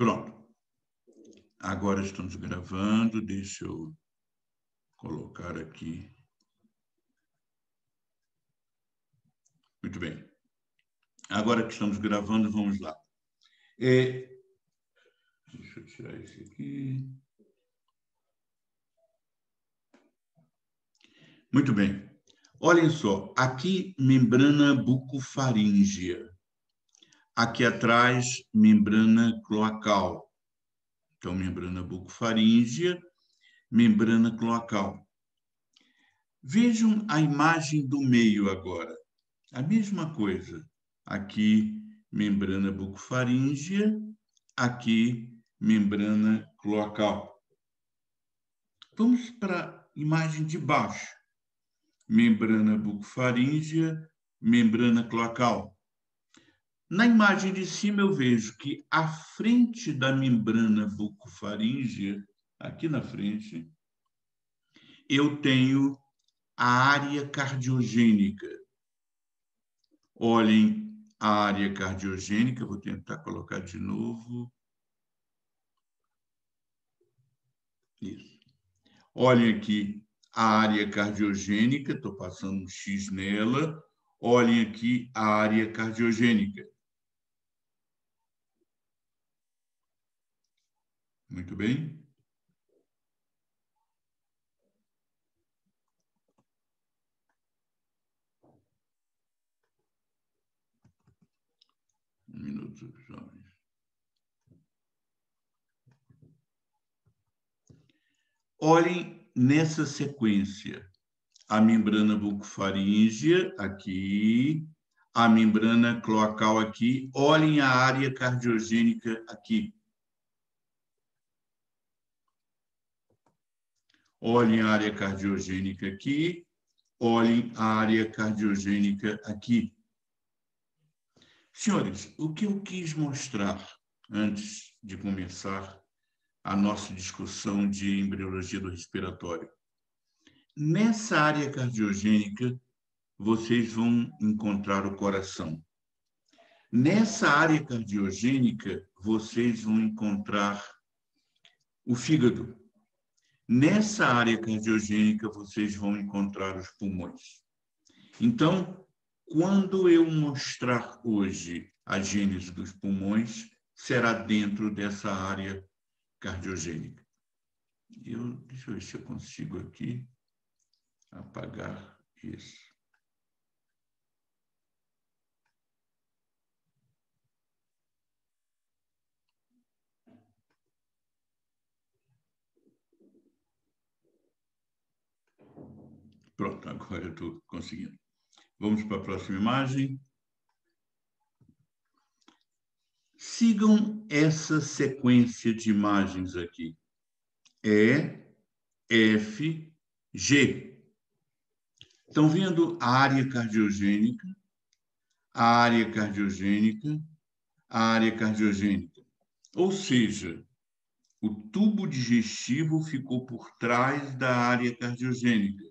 Pronto. Agora estamos gravando. Deixa eu colocar aqui. Muito bem. Agora que estamos gravando, vamos lá. Deixa eu tirar esse aqui. Muito bem. Olhem só, aqui membrana bucofaríngea. Aqui atrás, membrana cloacal. Então, membrana bucofaríngea, membrana cloacal. Vejam a imagem do meio agora. A mesma coisa. Aqui, membrana bucofaríngea, aqui, membrana cloacal. Vamos para a imagem de baixo. Membrana bucofaríngea, membrana cloacal. Na imagem de cima, eu vejo que à frente da membrana bucofaríngea, aqui na frente, eu tenho a área cardiogênica. Olhem a área cardiogênica, vou tentar colocar de novo. Isso. Olhem aqui a área cardiogênica, estou passando um X nela. Olhem aqui a área cardiogênica. Muito bem. Um minuto, jovens. Olhem nessa sequência. A membrana bucofaríngea aqui, a membrana cloacal aqui. Olhem a área cardiogênica aqui. Olhem a área cardiogênica aqui, olhem a área cardiogênica aqui. Senhores, o que eu quis mostrar antes de começar a nossa discussão de embriologia do respiratório? Nessa área cardiogênica, vocês vão encontrar o coração. Nessa área cardiogênica, vocês vão encontrar o fígado. Nessa área cardiogênica, vocês vão encontrar os pulmões. Então, quando eu mostrar hoje a gênese dos pulmões, será dentro dessa área cardiogênica. Deixa eu ver se eu consigo aqui apagar isso. Pronto, agora eu estou conseguindo. Vamos para a próxima imagem. Sigam essa sequência de imagens aqui. E, F, G. Estão vendo a área cardiogênica, a área cardiogênica, a área cardiogênica. Ou seja, o tubo digestivo ficou por trás da área cardiogênica.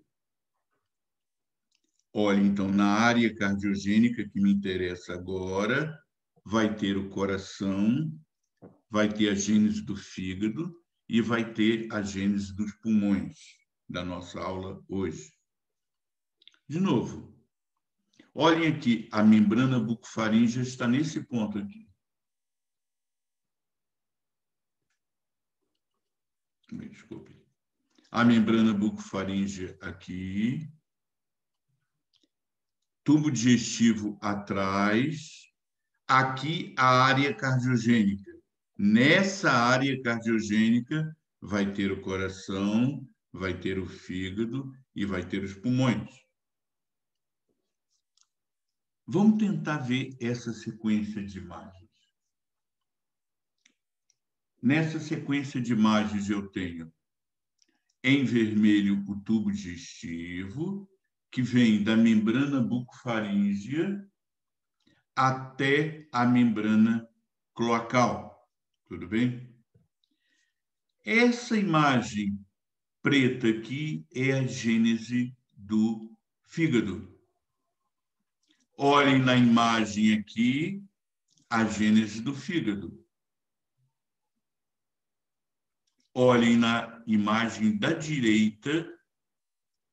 Olha, então, na área cardiogênica que me interessa agora, vai ter o coração, vai ter a gênese do fígado e vai ter a gênese dos pulmões da nossa aula hoje. De novo, olhem aqui, a membrana bucofaríngea está nesse ponto aqui. Desculpe. A membrana bucofaríngea aqui, tubo digestivo atrás, aqui a área cardiogênica. Nessa área cardiogênica vai ter o coração, vai ter o fígado e vai ter os pulmões. Vamos tentar ver essa sequência de imagens. Nessa sequência de imagens eu tenho em vermelho o tubo digestivo, que vem da membrana bucofaríngea até a membrana cloacal. Tudo bem? Essa imagem preta aqui é a gênese do fígado. Olhem na imagem aqui a gênese do fígado. Olhem na imagem da direita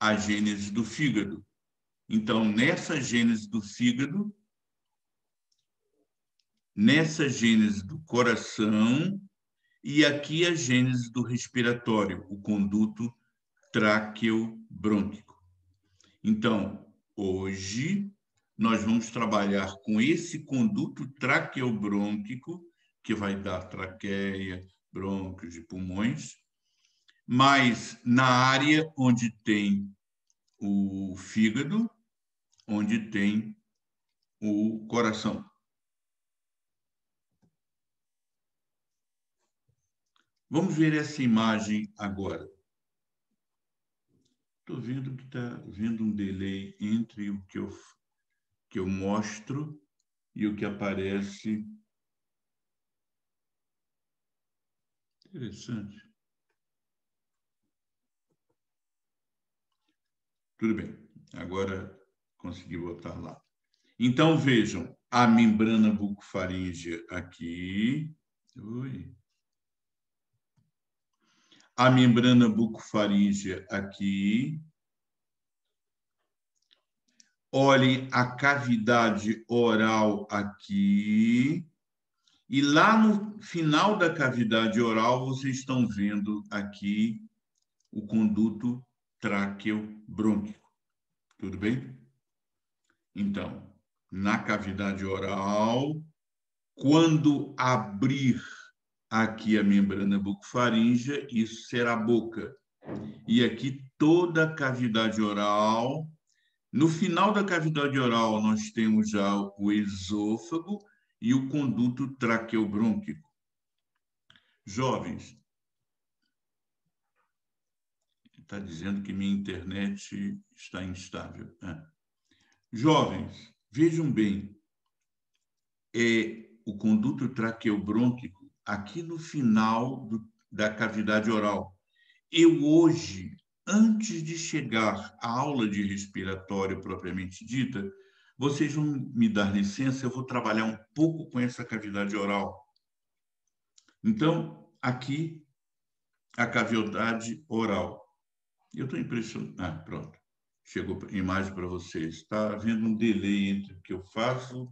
a gênese do fígado. Então, nessa gênese do fígado, nessa gênese do coração, e aqui a gênese do respiratório, o conduto traqueobrônquico. Então, hoje, nós vamos trabalhar com esse conduto traqueobrônquico, que vai dar traqueia, brônquios e pulmões, mas na área onde tem o fígado, onde tem o coração. Vamos ver essa imagem agora. Estou vendo que está havendo um delay entre o que eu mostro e o que aparece. Interessante. Tudo bem. Agora consegui botar lá. Então, vejam, a membrana bucofaríngea aqui. Oi. A membrana bucofaríngea aqui. Olhem a cavidade oral aqui. E lá no final da cavidade oral, vocês estão vendo aqui o conduto traqueobrônquico. Tudo bem? Então, na cavidade oral, quando abrir aqui a membrana bucofaríngea, isso será a boca. E aqui toda a cavidade oral. No final da cavidade oral, nós temos já o esôfago e o conduto traqueobrônquico. Jovens, está dizendo que minha internet está instável. Jovens, vejam bem, o conduto traqueobrônquico aqui no final da cavidade oral. Eu hoje, antes de chegar à aula de respiratório propriamente dita, vocês vão me dar licença, eu vou trabalhar um pouco com essa cavidade oral. Então, aqui, a cavidade oral. Eu estou impressionado. Pronto. Chegou a imagem para vocês. Está havendo um delay entre o que eu faço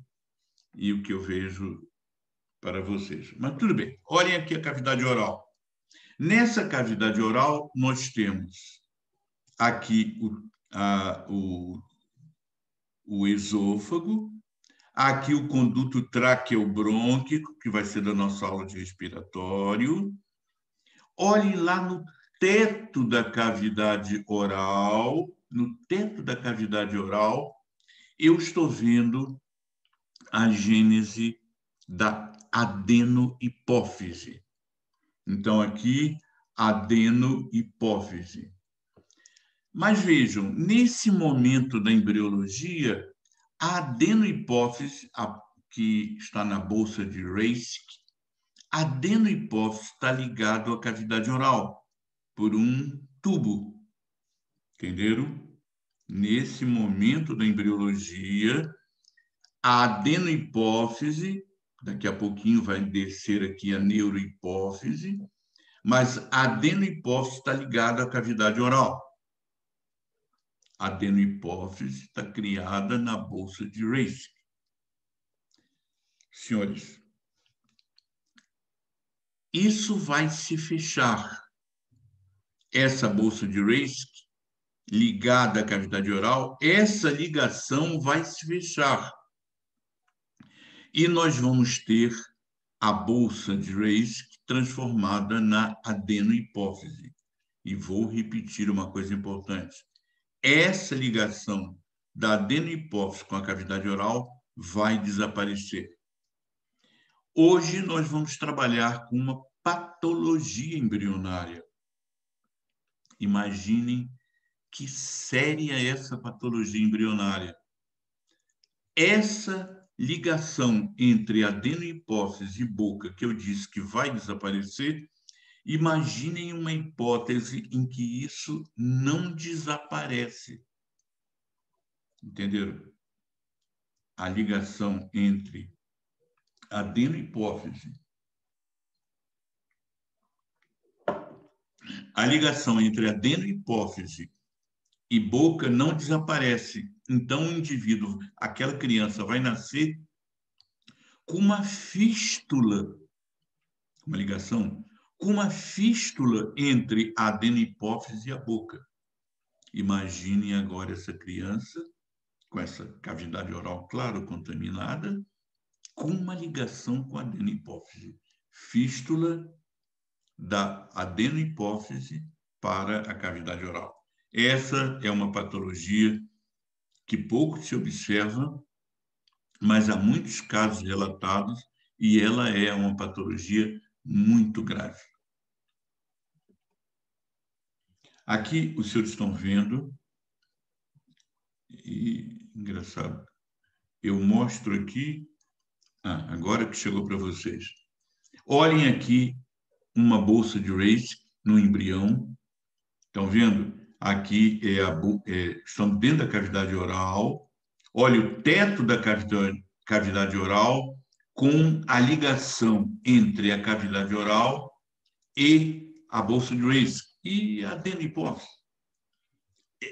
e o que eu vejo para vocês. Mas tudo bem. Olhem aqui a cavidade oral. Nessa cavidade oral, nós temos aqui o esôfago, aqui o conduto traqueobrônquico, que vai ser da nossa aula de respiratório. Olhem lá no teto da cavidade oral, eu estou vendo a gênese da adenohipófise. Então, aqui, adenohipófise. Mas vejam, nesse momento da embriologia, a adenohipófise, que está na bolsa de Raysk, a adenohipófise está ligado à cavidade oral por um tubo. Entenderam? Nesse momento da embriologia, a adenohipófise, daqui a pouquinho vai descer aqui a neurohipófise, mas a adenohipófise está ligada à cavidade oral. A adenohipófise está criada na bolsa de Raysk. Senhores, isso vai se fechar. Essa bolsa de Raysk, ligada à cavidade oral, essa ligação vai se fechar. E nós vamos ter a bolsa de Raysk transformada na adenohipófise. E vou repetir uma coisa importante. Essa ligação da adenohipófise com a cavidade oral vai desaparecer. Hoje nós vamos trabalhar com uma patologia embrionária. Imaginem que séria é essa patologia embrionária. Essa ligação entre adenohipófise e boca, que eu disse que vai desaparecer, imaginem uma hipótese em que isso não desaparece. Entenderam? A ligação entre adenohipófise A ligação entre adeno-hipófise e boca não desaparece. Então, o indivíduo, aquela criança, vai nascer com uma fístula, uma ligação, com uma fístula entre a adeno-hipófise e a boca. Imaginem agora essa criança com essa cavidade oral, claro, contaminada, com uma ligação com a adeno-hipófise. Fístula da adeno-hipófise para a cavidade oral. Essa é uma patologia que pouco se observa, mas há muitos casos relatados e ela é uma patologia muito grave. Aqui os senhores estão vendo, e engraçado, eu mostro aqui, agora que chegou para vocês. Olhem aqui uma bolsa de Rayleigh no embrião. Estão vendo? Aqui estamos dentro da cavidade oral. Olha o teto da cavidade oral com a ligação entre a cavidade oral e a bolsa de Rayleigh e a adeno-hipófise.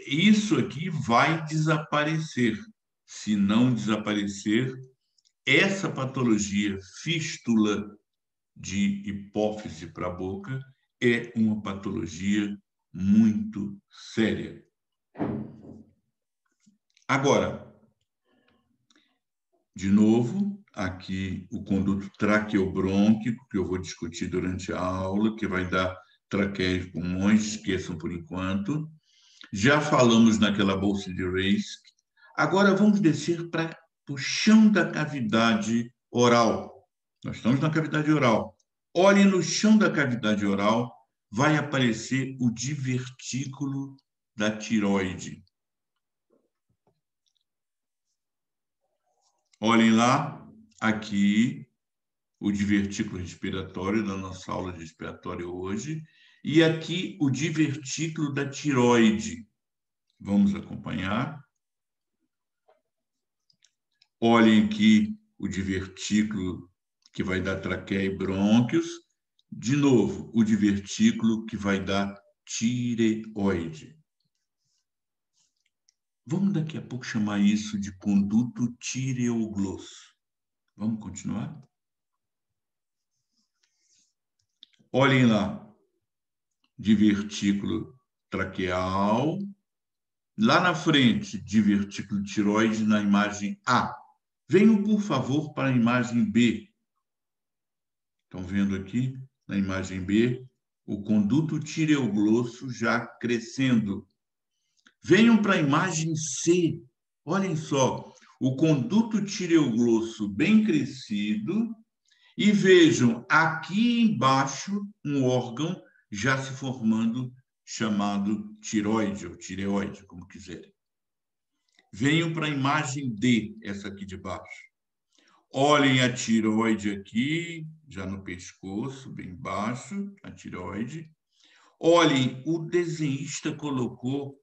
Isso aqui vai desaparecer. Se não desaparecer, essa patologia, fístula de hipófise para a boca, é uma patologia muito séria. Agora, de novo, aqui o conduto traqueobrônquico, que eu vou discutir durante a aula, que vai dar traqueia e pulmões, esqueçam por enquanto. Já falamos naquela bolsa de Rayleigh. Agora vamos descer para o chão da cavidade oral. Nós estamos na cavidade oral. Olhe no chão da cavidade oral, vai aparecer o divertículo da tireoide. Olhem lá, aqui, o divertículo respiratório da nossa aula de respiratório hoje, e aqui o divertículo da tireoide. Vamos acompanhar. Olhem aqui o divertículo que vai dar traqueia e brônquios. De novo, o divertículo que vai dar tireoide. Vamos daqui a pouco chamar isso de conduto tireoglosso. Vamos continuar? Olhem lá, divertículo traqueal. Lá na frente, divertículo tireoide na imagem A. Venham, por favor, para a imagem B. Estão vendo aqui, na imagem B, o conduto tireoglosso já crescendo. Venham para a imagem C. Olhem só, o conduto tireoglosso bem crescido e vejam aqui embaixo um órgão já se formando chamado tireoide ou tireoide, como quiserem. Venham para a imagem D, essa aqui de baixo. Olhem a tireoide aqui, já no pescoço, bem baixo, a tireoide. Olhem, o desenhista colocou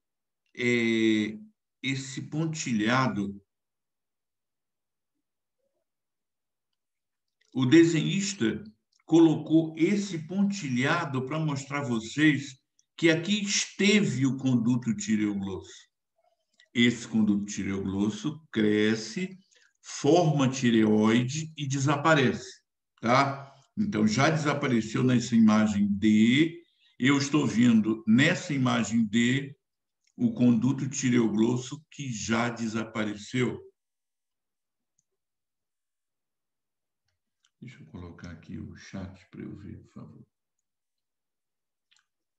esse pontilhado. O desenhista colocou esse pontilhado para mostrar a vocês que aqui esteve o conduto tireoglosso. Esse conduto tireoglosso cresce, forma tireoide e desaparece, tá? Então, já desapareceu nessa imagem D. Eu estou vendo nessa imagem D o conduto tireoglosso que já desapareceu. Deixa eu colocar aqui o chat para eu ver, por favor.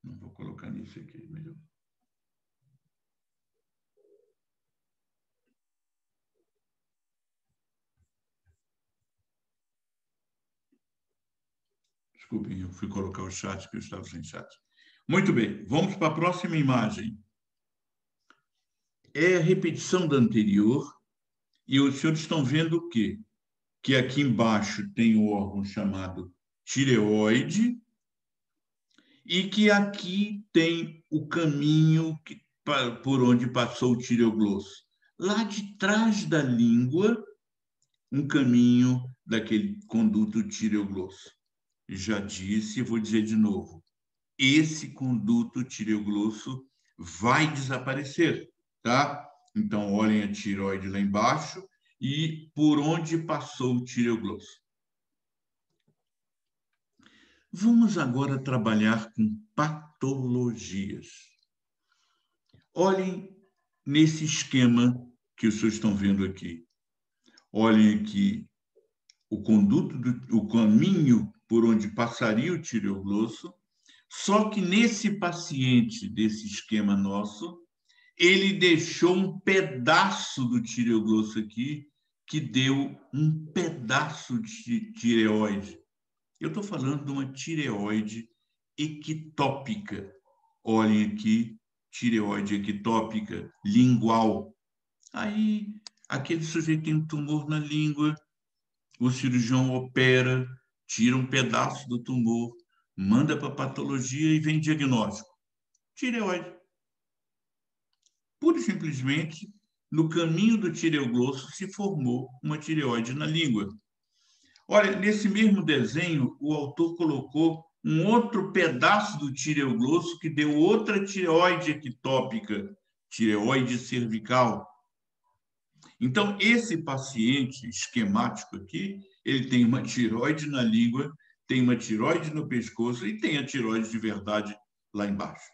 Não vou colocar nisso aqui, melhor. Desculpem, eu fui colocar o chat porque eu estava sem chat. Muito bem, vamos para a próxima imagem. É a repetição da anterior e os senhores estão vendo o quê? Que aqui embaixo tem o órgão chamado tireoide e que aqui tem o caminho por onde passou o tireoglosso. Lá de trás da língua, um caminho daquele conduto tireoglosso. Já disse e vou dizer de novo. esse conduto tireoglosso vai desaparecer, tá? Então, olhem a tireoide lá embaixo e por onde passou o tireoglosso. Vamos agora trabalhar com patologias. Olhem nesse esquema que os senhores estão vendo aqui. Olhem aqui o conduto, o caminho por onde passaria o tireoglosso, só que nesse paciente desse esquema nosso, ele deixou um pedaço do tireoglosso aqui, que deu um pedaço de tireoide. Eu estou falando de uma tireoide ectópica. Olhem aqui, tireoide ectópica, lingual. Aí, aquele sujeito tem um tumor na língua, o cirurgião opera, tira um pedaço do tumor, manda para a patologia e vem diagnóstico. Tireoide. Pura e simplesmente, no caminho do tireoglosso se formou uma tireoide na língua. Olha, nesse mesmo desenho, o autor colocou um outro pedaço do tireoglosso que deu outra tireoide ectópica, tireoide cervical. Então, esse paciente esquemático aqui, ele tem uma tireoide na língua, tem uma tireoide no pescoço e tem a tireoide de verdade lá embaixo.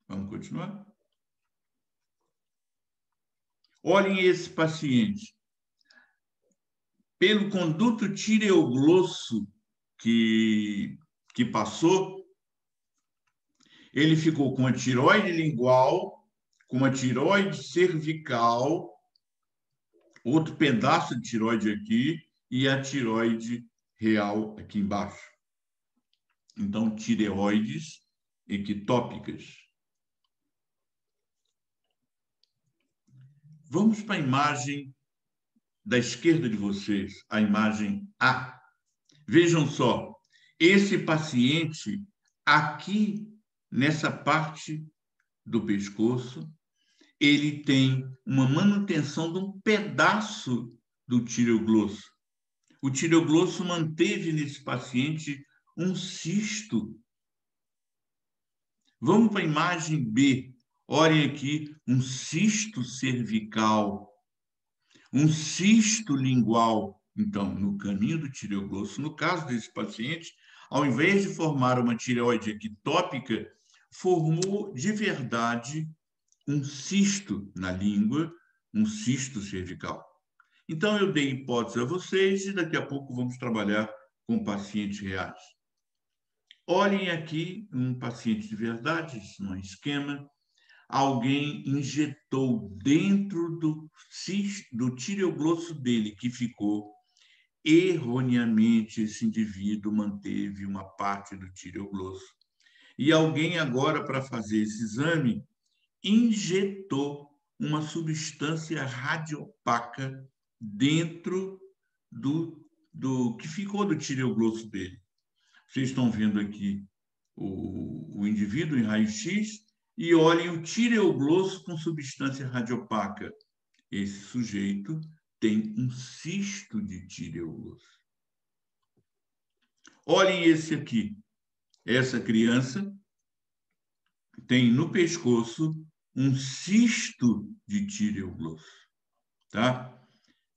Vamos continuar? Olhem esse paciente. Pelo conduto tireoglosso que passou, ele ficou com a tireoide lingual, com a tireoide cervical, outro pedaço de tireoide aqui e a tireoide real aqui embaixo. Então, tireoides ectópicas. Vamos para a imagem da esquerda de vocês, a imagem A. Vejam só, esse paciente aqui, nessa parte do pescoço, ele tem uma manutenção de um pedaço do tireoglosso. O tireoglosso manteve nesse paciente um cisto. Vamos para a imagem B. Olhem aqui, um cisto cervical, um cisto lingual. Então, no caminho do tireoglosso, no caso desse paciente, ao invés de formar uma tireoide ectópica, formou de verdade um cisto na língua, um cisto cervical. Então, eu dei hipótese a vocês e daqui a pouco vamos trabalhar com pacientes reais. Olhem aqui um paciente de verdade, isso não é esquema. Alguém injetou dentro do tireoglosso dele, que ficou erroneamente, esse indivíduo manteve uma parte do tireoglosso. E alguém agora, para fazer esse exame, injetou uma substância radiopaca dentro do que ficou do tireoglosso dele. Vocês estão vendo aqui o indivíduo em raio-x e olhem o tireoglosso com substância radiopaca. Esse sujeito tem um cisto de tireoglosso. Olhem esse aqui. Essa criança tem no pescoço um cisto de tireoglosso, tá?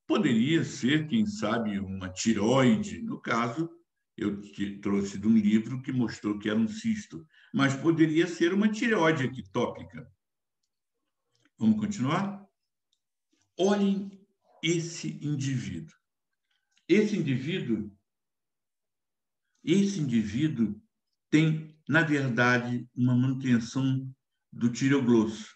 Poderia ser, quem sabe, uma tireoide. No caso, eu trouxe de um livro que mostrou que era um cisto, mas poderia ser uma tireoide ectópica. Vamos continuar? Olhem esse indivíduo. Esse indivíduo tem, na verdade, uma manutenção do tireoglosso.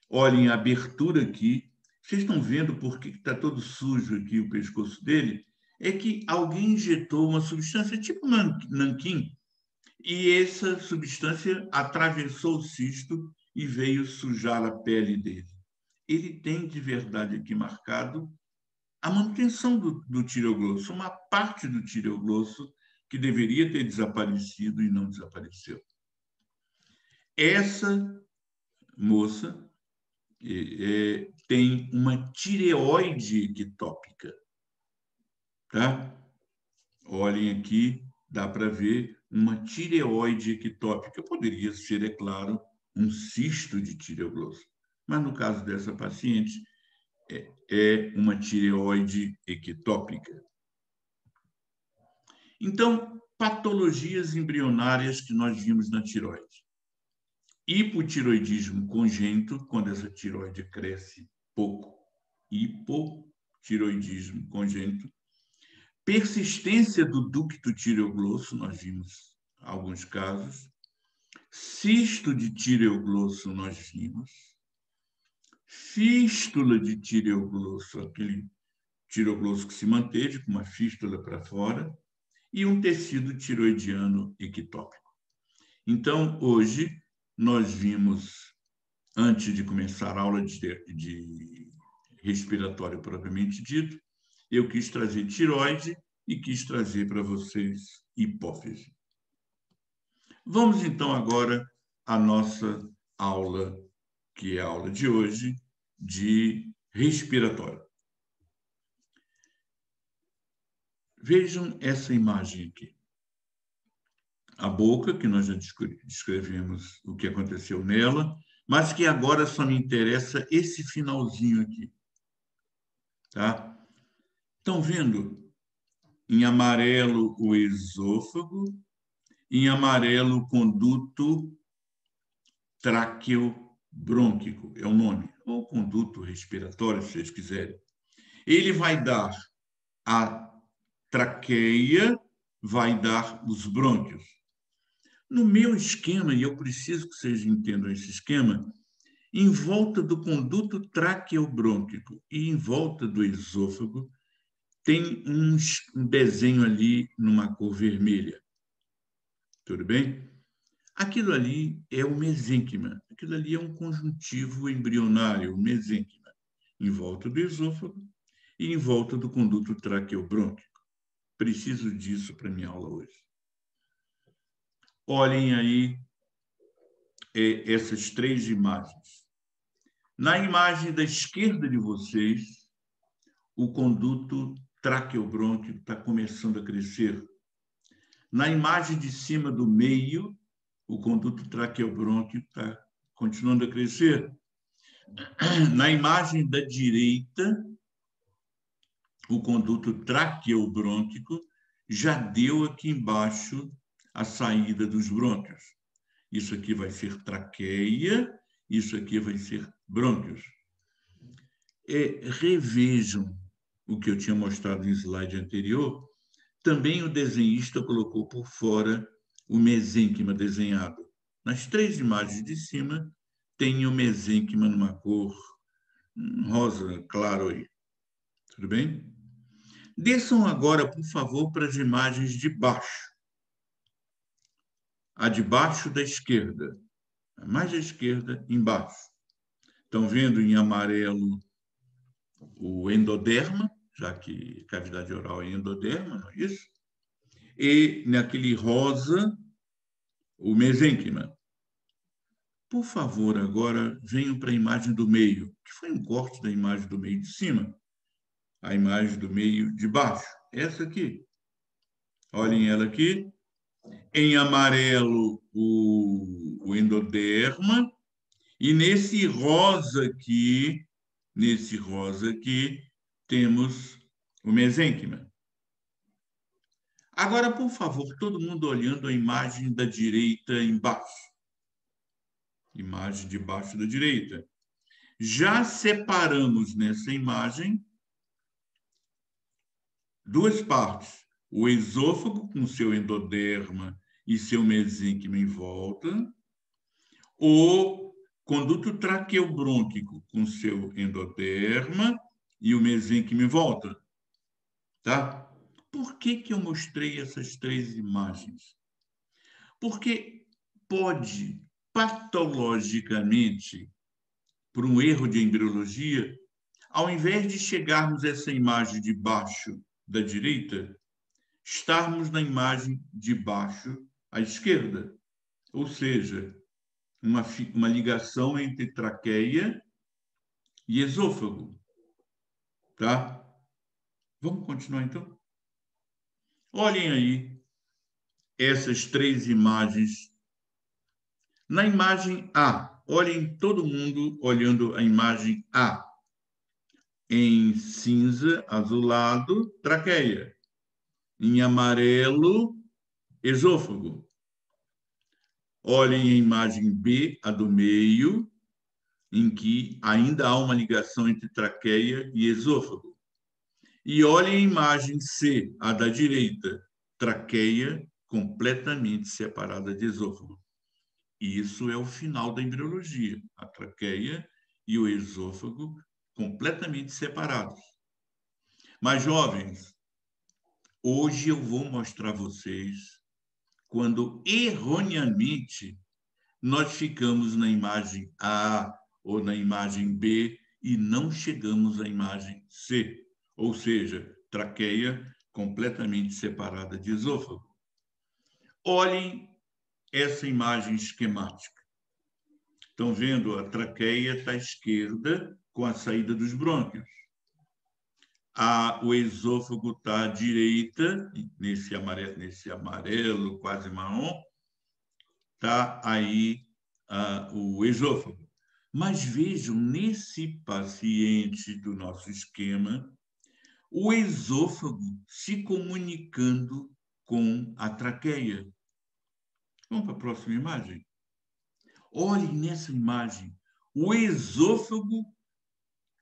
Olhem a abertura aqui. Vocês estão vendo por que está todo sujo aqui o pescoço dele? É que alguém injetou uma substância tipo nanquim e essa substância atravessou o cisto e veio sujar a pele dele. Ele tem de verdade aqui marcado a manutenção do tireoglosso, uma parte do tireoglosso que deveria ter desaparecido e não desapareceu. Essa moça tem uma tireoide ectópica, tá? Olhem aqui, dá para ver uma tireoide ectópica. Poderia ser, é claro, um cisto de tireoglosso, mas no caso dessa paciente, é uma tireoide ectópica. Então, patologias embrionárias que nós vimos na tireoide. Hipotiroidismo congênito, quando essa tireoide cresce pouco. Hipotiroidismo congênito. Persistência do ducto tireoglosso, nós vimos alguns casos. Cisto de tireoglosso, nós vimos. Fístula de tireoglosso, aquele tireoglosso que se manteve com uma fístula para fora, e um tecido tiroidiano ectópico. Então, hoje, nós vimos, antes de começar a aula de respiratório propriamente dito, eu quis trazer tireoide e quis trazer para vocês hipófise. Vamos, então, agora à nossa aula, que é a aula de hoje, de respiratório. Vejam essa imagem aqui. A boca, que nós já descrevemos o que aconteceu nela, mas que agora só me interessa esse finalzinho aqui. Tá? Estão vendo? Em amarelo, o esôfago, em amarelo, o conduto traqueobrônquico, é o nome, ou conduto respiratório, se vocês quiserem. Ele vai dar a traqueia, vai dar os brônquios. No meu esquema, e eu preciso que vocês entendam esse esquema, em volta do conduto traqueobrônquico e em volta do esôfago, tem um desenho ali numa cor vermelha. Tudo bem? Aquilo ali é o mesênquima. Aquilo ali é um conjuntivo embrionário, o mesênquima, em volta do esôfago e em volta do conduto traqueobrônquico. Preciso disso para minha aula hoje. Olhem aí essas três imagens. Na imagem da esquerda de vocês, o conduto traqueobrônquico está começando a crescer. Na imagem de cima do meio, o conduto traqueobrônquico está continuando a crescer. Na imagem da direita, o conduto traqueobrônquico já deu aqui embaixo a saída dos brônquios. Isso aqui vai ser traqueia, isso aqui vai ser brônquios. Revejam o que eu tinha mostrado no slide anterior. Também o desenhista colocou por fora o mesênquima desenhado. Nas três imagens de cima, tem o mesênquima numa cor rosa claro aí. Tudo bem? Desçam agora, por favor, para as imagens de baixo. A de baixo da esquerda. A mais à esquerda, embaixo. Estão vendo em amarelo o endoderma, já que cavidade oral é endoderma, não é isso? E naquele rosa, o mesênquima. Por favor, agora venham para a imagem do meio, que foi um corte da imagem do meio de cima. A imagem do meio de baixo. Essa aqui. Olhem ela aqui. Em amarelo, o endoderma. E nesse rosa aqui, temos o mesênquima. Agora, por favor, todo mundo olhando a imagem da direita embaixo. Imagem de baixo da direita. Já separamos nessa imagem duas partes. O esôfago com seu endoderma e seu mesênquima em volta. O conduto traqueobrônquico com seu endoderma e o mesênquima em volta. Tá? Por que eu mostrei essas três imagens? Porque pode, patologicamente, por um erro de embriologia, ao invés de chegarmos a essa imagem de baixo da direita, estarmos na imagem de baixo à esquerda. Ou seja, uma ligação entre traqueia e esôfago. Tá? Vamos continuar, então? Olhem aí essas três imagens. Na imagem A, olhem todo mundo olhando a imagem A. Em cinza, azulado, traqueia. Em amarelo, esôfago. Olhem a imagem B, a do meio, em que ainda há uma ligação entre traqueia e esôfago. E olhem a imagem C, a da direita, traqueia completamente separada de esôfago. E isso é o final da embriologia, a traqueia e o esôfago completamente separados. Mas, jovens, hoje eu vou mostrar a vocês quando erroneamente nós ficamos na imagem A ou na imagem B e não chegamos à imagem C, ou seja, traqueia completamente separada de esôfago. Olhem essa imagem esquemática. Estão vendo? A traqueia está à esquerda com a saída dos brônquios. O esôfago está à direita, nesse amarelo quase marrom, está aí o esôfago. Mas vejam, nesse paciente do nosso esquema, o esôfago se comunicando com a traqueia. Vamos para a próxima imagem? Olhem nessa imagem, o esôfago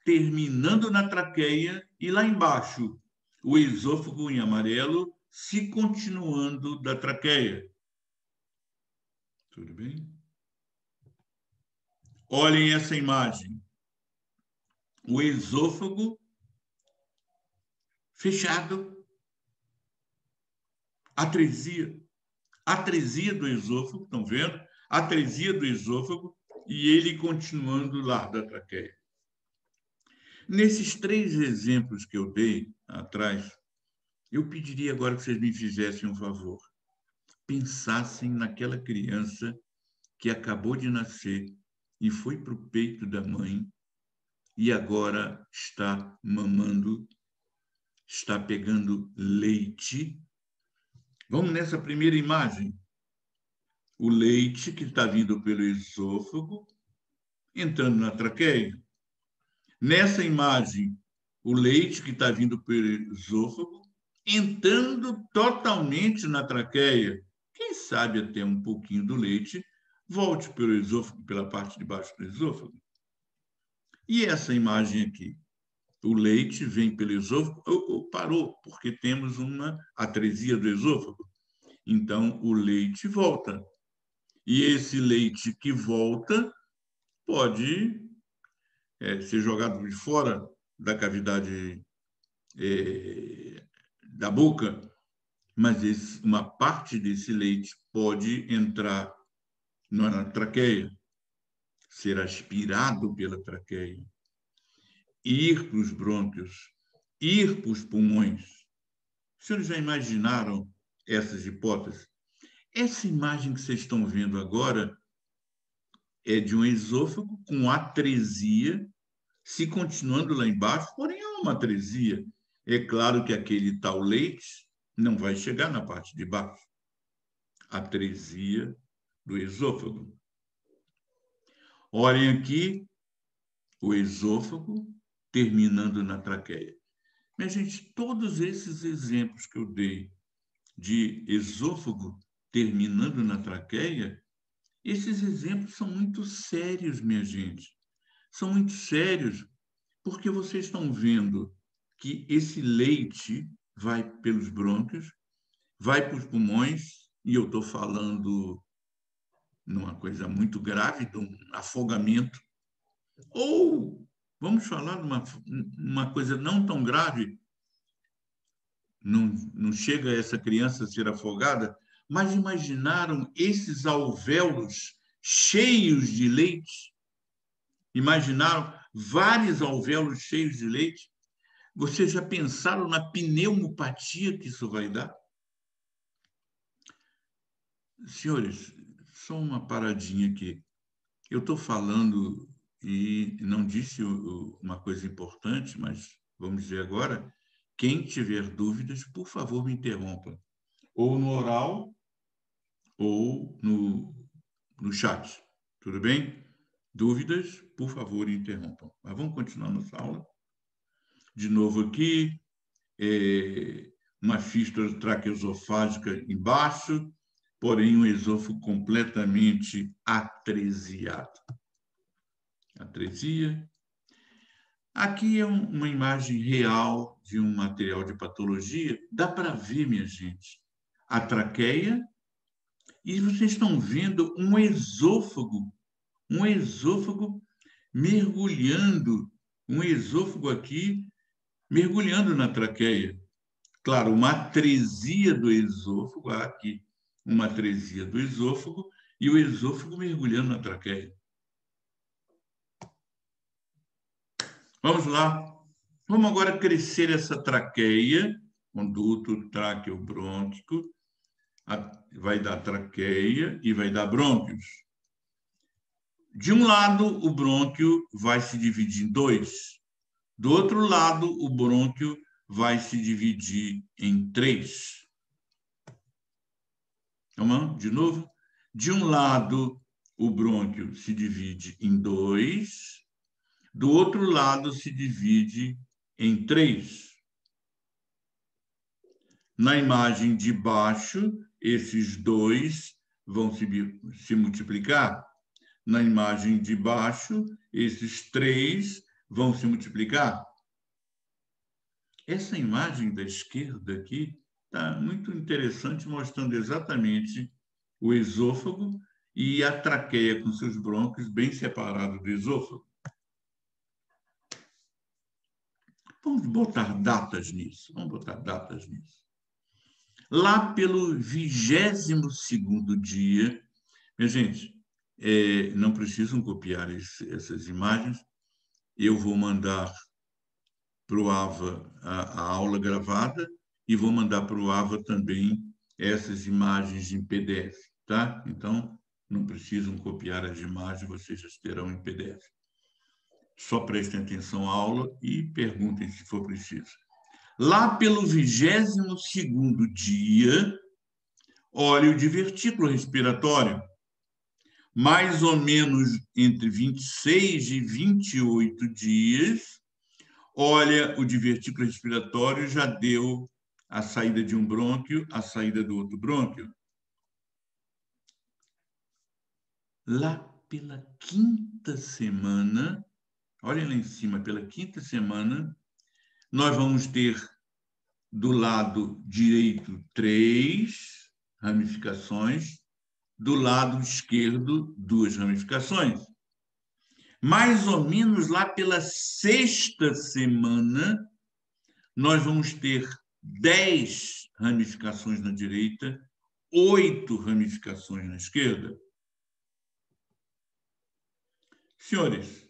terminando na traqueia e lá embaixo, o esôfago em amarelo se continuando da traqueia. Tudo bem? Olhem essa imagem. O esôfago fechado. Atresia do esôfago, estão vendo? Atresia do esôfago e ele continuando lá da traqueia. Nesses três exemplos que eu dei atrás, eu pediria agora que vocês me fizessem um favor. Pensassem naquela criança que acabou de nascer e foi para o peito da mãe e agora está mamando, está pegando leite. Vamos nessa primeira imagem. O leite que está vindo pelo esôfago, entrando na traqueia. Nessa imagem, o leite que está vindo pelo esôfago, entrando totalmente na traqueia. Quem sabe até um pouquinho do leite volte pelo esôfago, pela parte de baixo do esôfago. E essa imagem aqui? O leite vem pelo esôfago, parou, porque temos uma atresia do esôfago. Então, o leite volta. E esse leite que volta pode ser jogado de fora da cavidade da boca, mas uma parte desse leite pode entrar na traqueia, ser aspirado pela traqueia, ir para os brônquios, ir para os pulmões. Os senhores já imaginaram essas hipóteses? Essa imagem que vocês estão vendo agora é de um esôfago com atresia, se continuando lá embaixo, porém é uma atresia. É claro que aquele tal leite não vai chegar na parte de baixo. Atresia do esôfago. Olhem aqui o esôfago terminando na traqueia. Minha gente, todos esses exemplos que eu dei de esôfago terminando na traqueia, esses exemplos são muito sérios, minha gente. São muito sérios, porque vocês estão vendo que esse leite vai pelos brônquios, vai para os pulmões, e eu estou falando numa coisa muito grave, de um afogamento, ou vamos falar de uma coisa não tão grave, não chega essa criança a ser afogada, mas imaginaram esses alvéolos cheios de leite? Imaginaram vários alvéolos cheios de leite? Vocês já pensaram na pneumopatia que isso vai dar? Senhores, só uma paradinha aqui. Eu estou falando e não disse uma coisa importante, mas vamos dizer agora. Quem tiver dúvidas, por favor, me interrompa. Ou no oral, ou no chat. Tudo bem? Dúvidas, por favor, interrompam. Mas vamos continuar nossa aula. De novo aqui, uma fístula traqueosofágica embaixo, porém um esôfago completamente atresiado. Atresia. Aqui é uma imagem real de um material de patologia. Dá para ver, minha gente, a traqueia e vocês estão vendo um esôfago mergulhando, um esôfago aqui mergulhando na traqueia. Claro, uma atresia do esôfago, aqui uma atresia do esôfago e o esôfago mergulhando na traqueia. Vamos lá. Vamos agora crescer essa traqueia, conduto traqueobrônquico, vai dar traqueia e vai dar brônquios. De um lado, o brônquio vai se dividir em dois. Do outro lado, o brônquio vai se dividir em três. Vamos? De novo. De um lado, o brônquio se divide em dois. Do outro lado, se divide em três. Na imagem de baixo, esses dois vão se multiplicar. Na imagem de baixo, esses três vão se multiplicar. Essa imagem da esquerda aqui está muito interessante, mostrando exatamente o esôfago e a traqueia com seus brônquios bem separados do esôfago. Vamos botar datas nisso. Lá pelo 22º dia, minha gente, não precisam copiar essas imagens. Eu vou mandar para o AVA a aula gravada e vou mandar para o AVA também essas imagens em PDF, tá? Então, não precisam copiar as imagens, vocês já terão em PDF. Só prestem atenção à aula e perguntem se for preciso. Lá pelo 22º dia, olha o divertículo respiratório. Mais ou menos entre 26 e 28 dias, olha, o divertículo respiratório já deu a saída de um brônquio, a saída do outro brônquio. Lá pela 5ª semana, olha lá em cima, pela 5ª semana, nós vamos ter do lado direito 3 ramificações, do lado esquerdo 2 ramificações. Mais ou menos lá pela 6ª semana, nós vamos ter 10 ramificações na direita, 8 ramificações na esquerda. Senhores,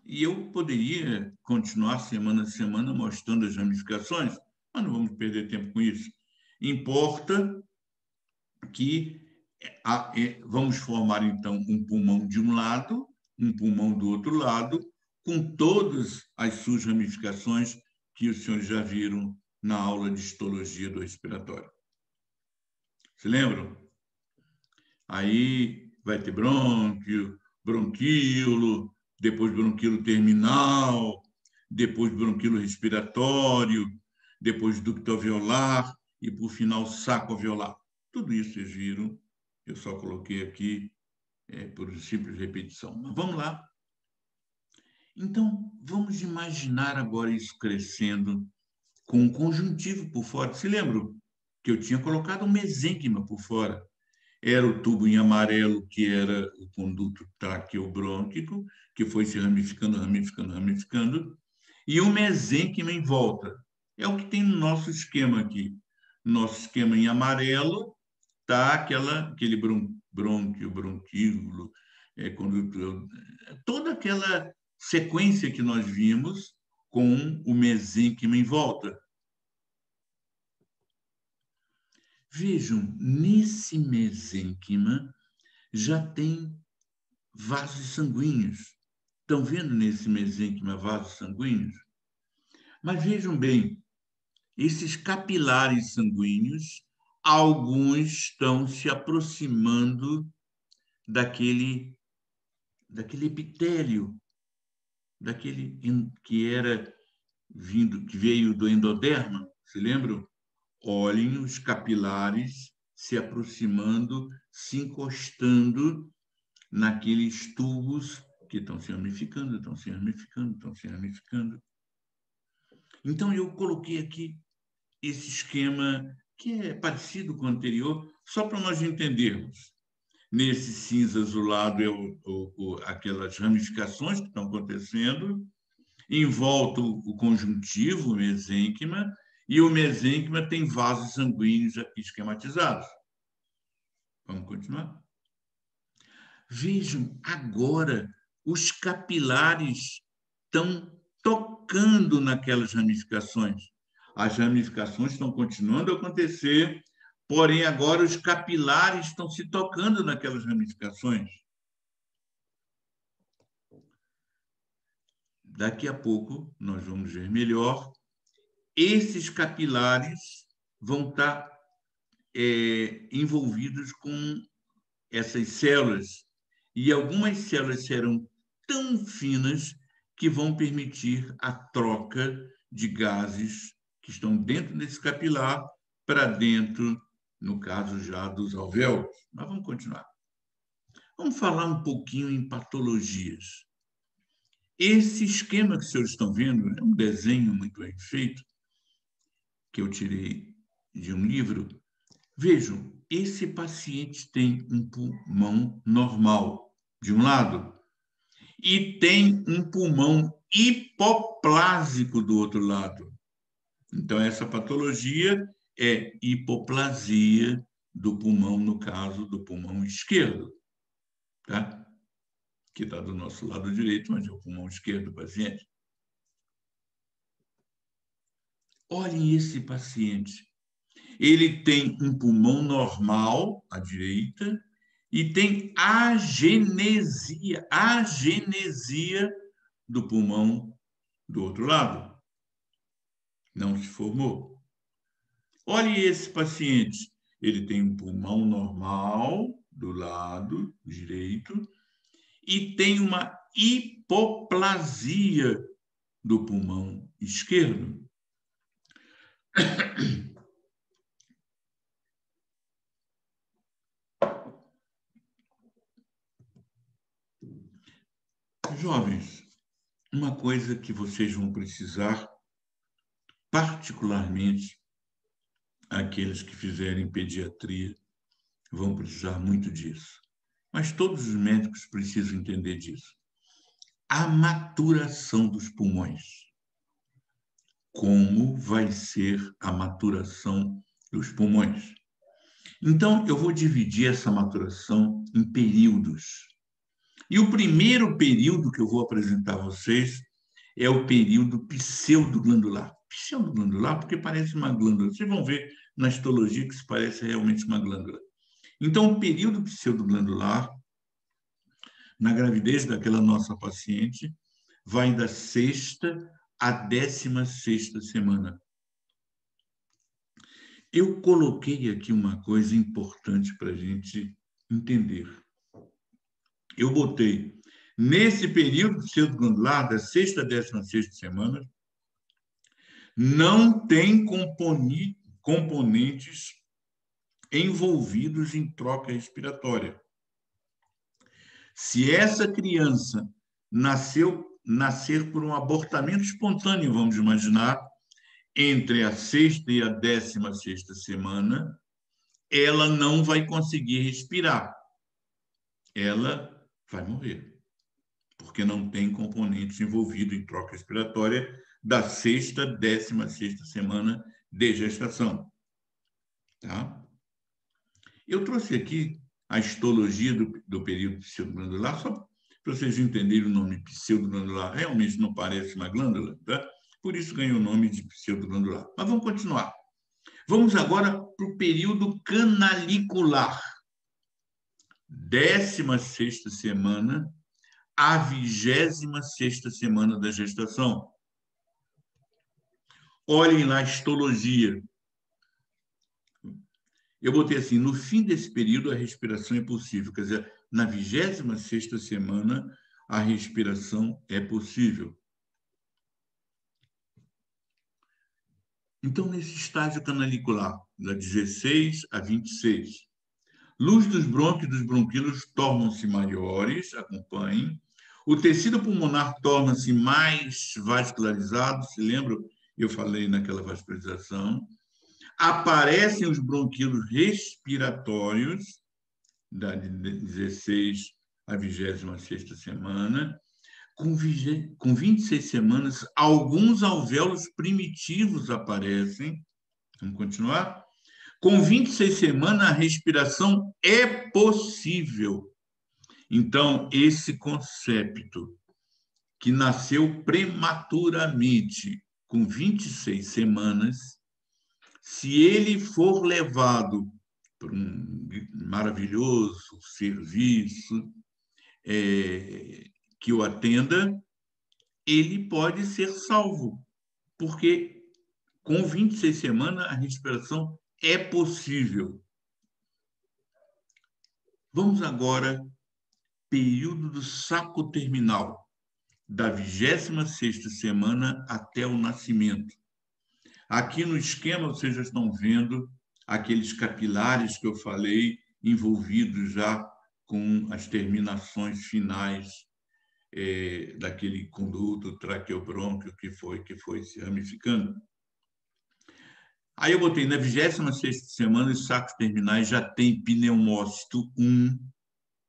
e eu poderia continuar semana a semana mostrando as ramificações, mas não vamos perder tempo com isso. Importa que vamos formar, então, um pulmão de um lado, um pulmão do outro lado, com todas as suas ramificações que os senhores já viram na aula de histologia do respiratório. Se lembram? Aí vai ter brônquio, bronquíolo, depois bronquíolo terminal, depois bronquíolo respiratório, depois ducto alveolar e, por final, saco alveolar. Tudo isso vocês viram, eu só coloquei aqui por simples repetição. Mas vamos lá. Então, vamos imaginar agora isso crescendo com um conjuntivo por fora. Se lembram que eu tinha colocado um mesênquima por fora? Era o tubo em amarelo, que era o conduto traqueobrônquico, que foi se ramificando, e o mesênquima em volta. É o que tem no nosso esquema aqui. Nosso esquema em amarelo está aquele brônquio, bronquíolo, conduto, toda aquela sequência que nós vimos com o mesênquima em volta. Vejam, nesse mesênquima já tem vasos sanguíneos. Estão vendo nesse mesênquima vasos sanguíneos? Mas vejam bem, esses capilares sanguíneos alguns estão se aproximando daquele epitélio, daquele que era que veio do endoderma, se lembram? Olhem os capilares se aproximando, se encostando naqueles tubos que estão se ramificando, estão se ramificando, estão se ramificando. Então, eu coloquei aqui esse esquema que é parecido com o anterior, só para nós entendermos. Nesse cinza azulado é aquelas ramificações que estão acontecendo, em volta o conjuntivo, o mesênquima, e o mesênquima tem vasos sanguíneos aqui esquematizados. Vamos continuar? Vejam, agora os capilares estão tocando naquelas ramificações. As ramificações estão continuando a acontecer, porém agora os capilares estão se tocando naquelas ramificações. Daqui a pouco nós vamos ver melhor. Esses capilares vão estar envolvidos com essas células, e algumas células serão tão finas que vão permitir a troca de gases que estão dentro desse capilar para dentro, no caso já dos alvéolos. Mas vamos continuar. Vamos falar um pouquinho em patologias. Esse esquema que os senhores estão vendo é um desenho muito bem feito, que eu tirei de um livro. Vejam, esse paciente tem um pulmão normal, de um lado, e tem um pulmão hipoplásico do outro lado. Então, essa patologia é hipoplasia do pulmão, no caso do pulmão esquerdo, tá? Que está do nosso lado direito, mas é o pulmão esquerdo do paciente. Olhem esse paciente. Ele tem um pulmão normal, à direita, e tem agenesia do pulmão do outro lado. Não se formou. Olhe esse paciente. Ele tem um pulmão normal do lado direito e tem uma hipoplasia do pulmão esquerdo. Jovens, uma coisa que vocês vão precisar, particularmente aqueles que fizerem pediatria, vão precisar muito disso. Mas todos os médicos precisam entender disso. A maturação dos pulmões. Como vai ser a maturação dos pulmões? Então, eu vou dividir essa maturação em períodos. E o primeiro período que eu vou apresentar a vocês é o período pseudoglandular. Pseudoglandular porque parece uma glândula. Vocês vão ver na histologia que isso parece realmente uma glândula. Então, o período pseudoglandular, na gravidez daquela nossa paciente, vai da 6ª à 16ª semana. Eu coloquei aqui uma coisa importante para a gente entender. Eu botei, nesse período pseudoglandular, da 6ª à 16ª semana, não tem componentes envolvidos em troca respiratória. Se essa criança nascer por um abortamento espontâneo, vamos imaginar, entre a 6ª e a 16ª semana, ela não vai conseguir respirar. Ela vai morrer, porque não tem componentes envolvidos em troca respiratória da 6ª à 16ª semana de gestação. Tá? Eu trouxe aqui a histologia do período pseudoglandular, só para vocês entenderem o nome pseudoglandular. Realmente não parece uma glândula, tá? Por isso ganhou o nome de pseudoglandular. Mas vamos continuar. Vamos agora para o período canalicular. 16ª semana à 26ª semana da gestação. Olhem lá a histologia. Eu botei assim, no fim desse período, a respiração é possível. Quer dizer, na 26ª semana, a respiração é possível. Então, nesse estágio canalicular, da 16 a 26, luz dos brônquios e dos bronquíolos tornam-se maiores, acompanhem. O tecido pulmonar torna-se mais vascularizado, se lembram? Eu falei naquela vascularização. Aparecem os bronquíolos respiratórios, da 16 à 26ª semana. Com 26 semanas, alguns alvéolos primitivos aparecem. Vamos continuar? Com 26 semanas, a respiração é possível. Então, esse concepto que nasceu prematuramente, com 26 semanas, se ele for levado por um maravilhoso serviço que o atenda, ele pode ser salvo, porque com 26 semanas a respiração é possível. Vamos agora, período do saco terminal, da 26ª semana até o nascimento. Aqui no esquema vocês já estão vendo aqueles capilares que eu falei, envolvidos já com as terminações finais daquele conduto traqueobrônquio que foi se ramificando. Aí eu botei na 26ª semana, os sacos terminais já tem pneumócito 1.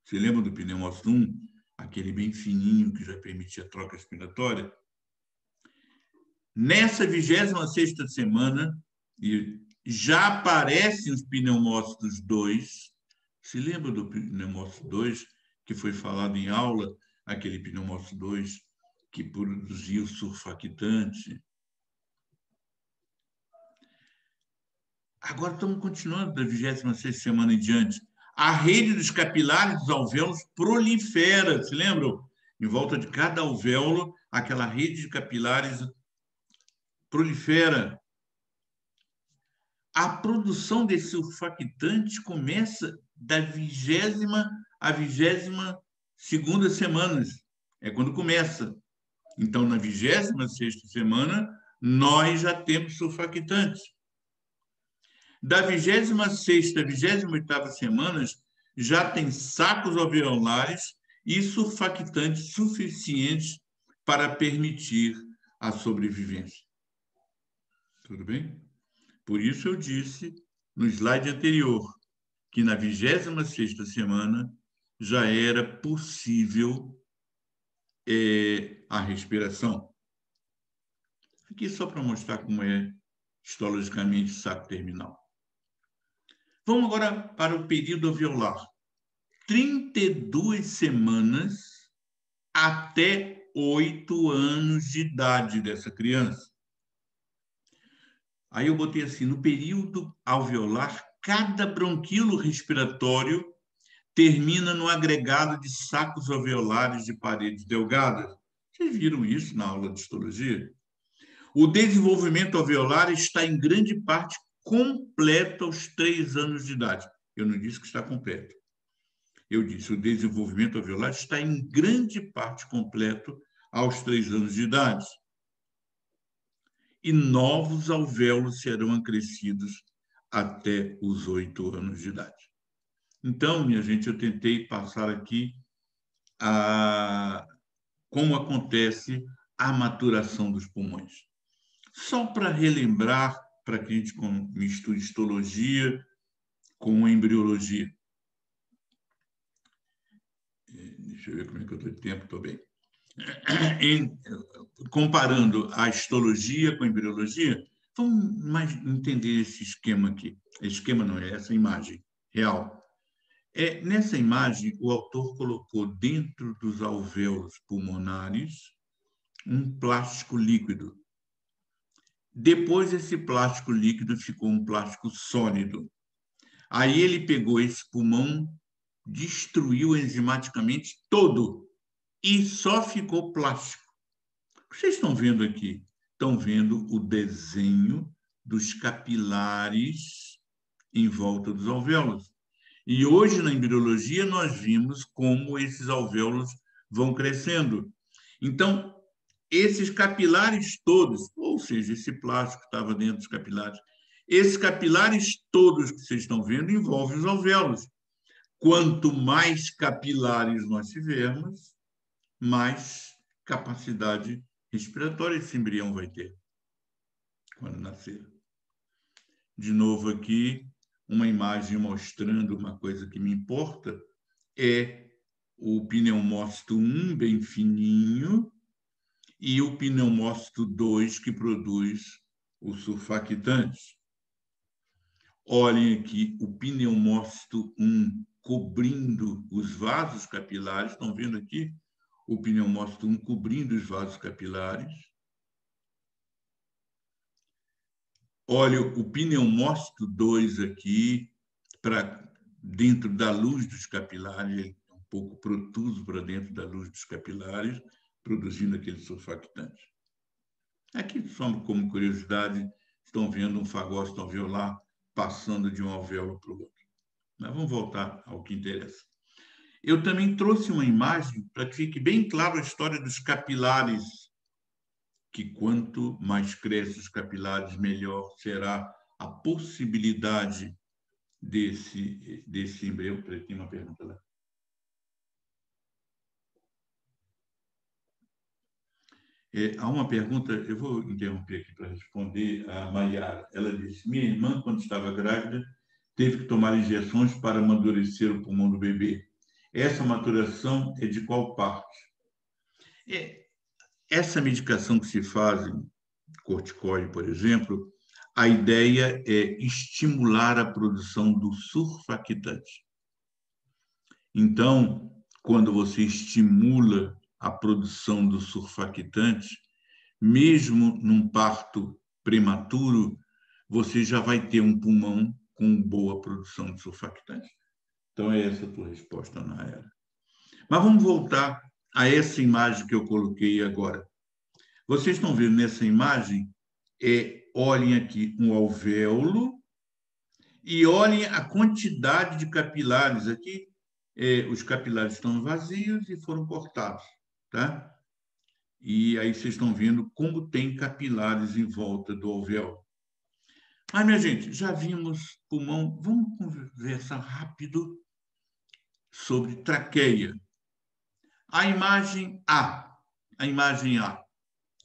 Você lembra do pneumócito 1? Aquele bem fininho que já permitia a troca respiratória. Nessa 26ª semana, já aparecem os pneumócitos 2. Se lembra do pneumócito 2, que foi falado em aula, aquele pneumócito 2 que produzia o surfactante? Agora estamos continuando da 26ª semana em diante. A rede dos capilares dos alvéolos prolifera, se lembram? Em volta de cada alvéolo, aquela rede de capilares prolifera. A produção desse surfactante começa da 20ª à 22ª semanas. É quando começa. Então, na 26ª semana, nós já temos surfactantes. Da 26ª à 28ª semanas, já tem sacos alveolares e surfactantes suficientes para permitir a sobrevivência. Tudo bem? Por isso eu disse no slide anterior que na 26ª semana já era possível a respiração. Aqui só para mostrar como é histologicamente o saco terminal. Vamos agora para o período alveolar. 32 semanas até 8 anos de idade dessa criança. Aí eu botei assim, no período alveolar, cada bronquíolo respiratório termina no agregado de sacos alveolares de paredes delgadas. Vocês viram isso na aula de histologia? O desenvolvimento alveolar está em grande parte completo aos 3 anos de idade. Eu não disse que está completo. Eu disse o desenvolvimento alveolar está em grande parte completo aos 3 anos de idade. E novos alvéolos serão acrescidos até os 8 anos de idade. Então, minha gente, eu tentei passar aqui como acontece a maturação dos pulmões. Só para relembrar, para que a gente misture histologia com embriologia. Deixa eu ver como é que eu estou de tempo, estou bem. Comparando a histologia com a embriologia, vamos mais entender esse esquema aqui. Esquema não é essa imagem real. Nessa imagem, o autor colocou dentro dos alvéolos pulmonares um plástico líquido. Depois, esse plástico líquido ficou um plástico sólido. Aí ele pegou esse pulmão, destruiu enzimaticamente todo e só ficou plástico. O que vocês estão vendo aqui? Estão vendo o desenho dos capilares em volta dos alvéolos. E hoje, na embriologia, nós vimos como esses alvéolos vão crescendo. Então, esses capilares todos, ou seja, esse plástico que estava dentro dos capilares, esses capilares todos que vocês estão vendo envolvem os alvéolos. Quanto mais capilares nós tivermos, mais capacidade respiratória esse embrião vai ter quando nascer. De novo aqui, uma imagem mostrando uma coisa que me importa, é o pneumócito 1, bem fininho, e o pneumócito 2, que produz o surfactante. Olhem aqui o pneumócito 1 cobrindo os vasos capilares. Estão vendo aqui o pneumócito 1 cobrindo os vasos capilares. Olha o pneumócito 2 aqui, dentro da luz dos capilares, um pouco protuso para dentro da luz dos capilares, produzindo aquele surfactante. Aqui, só como curiosidade, estão vendo um fagócito alveolar passando de um alvéolo para o outro. Mas vamos voltar ao que interessa. Eu também trouxe uma imagem para que fique bem claro a história dos capilares, que quanto mais crescem os capilares, melhor será a possibilidade desse embrião. Tem uma pergunta lá. Há uma pergunta, eu vou interromper aqui para responder a Maiara. Ela disse: minha irmã, quando estava grávida, teve que tomar injeções para amadurecer o pulmão do bebê. Essa maturação é de qual parte? Essa medicação que se faz, corticoide, por exemplo, a ideia é estimular a produção do surfactante. Então, quando você estimula a produção do surfactante, mesmo num parto prematuro, você já vai ter um pulmão com boa produção de surfactante. Então, é essa a tua resposta, Nayara. Mas vamos voltar a essa imagem que eu coloquei agora. Vocês estão vendo nessa imagem, olhem aqui um alvéolo e olhem a quantidade de capilares. Aqui, os capilares estão vazios e foram cortados, tá? E aí vocês estão vendo como tem capilares em volta do alvéolo. Mas, minha gente, já vimos pulmão. Vamos conversar rápido sobre traqueia. A imagem A,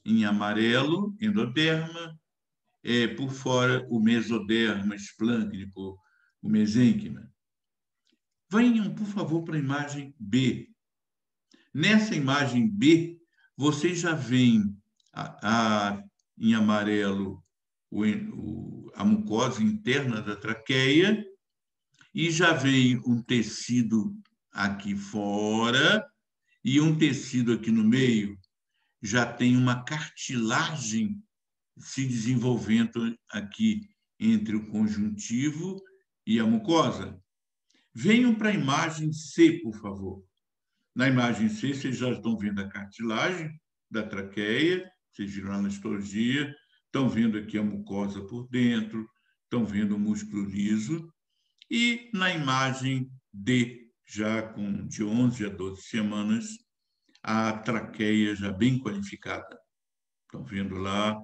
em amarelo, endoderma, por fora o mesoderma esplâncnico, o mesênquima. Venham, por favor, para a imagem B. Nessa imagem B, vocês já veem em amarelo a mucosa interna da traqueia e já vem um tecido aqui fora e um tecido aqui no meio. Já tem uma cartilagem se desenvolvendo aqui entre o conjuntivo e a mucosa. Venham para a imagem C, por favor. Na imagem C, vocês já estão vendo a cartilagem da traqueia, vocês viram na histologia, estão vendo aqui a mucosa por dentro, estão vendo o músculo liso. E na imagem D, já de 11 a 12 semanas, a traqueia já bem qualificada. Estão vendo lá,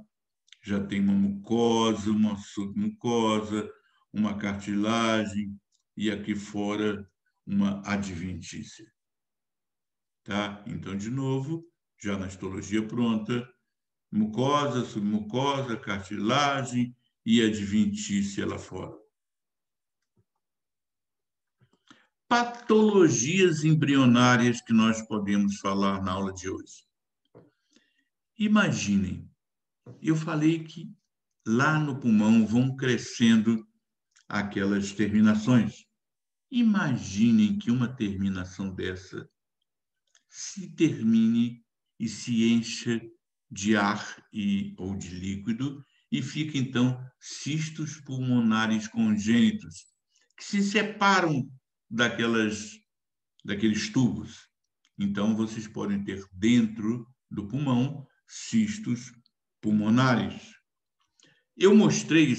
já tem uma mucosa, uma submucosa, uma cartilagem e aqui fora uma adventícia. Tá? Então, de novo, já na histologia pronta, mucosa, submucosa, cartilagem e adventícia lá fora. Patologias embrionárias que nós podemos falar na aula de hoje. Imaginem, eu falei que lá no pulmão vão crescendo aquelas terminações. Imaginem que uma terminação dessa se termine e se encha de ar ou de líquido e fica, então, cistos pulmonares congênitos, que se separam daqueles tubos. Então, vocês podem ter dentro do pulmão cistos pulmonares. Eu mostrei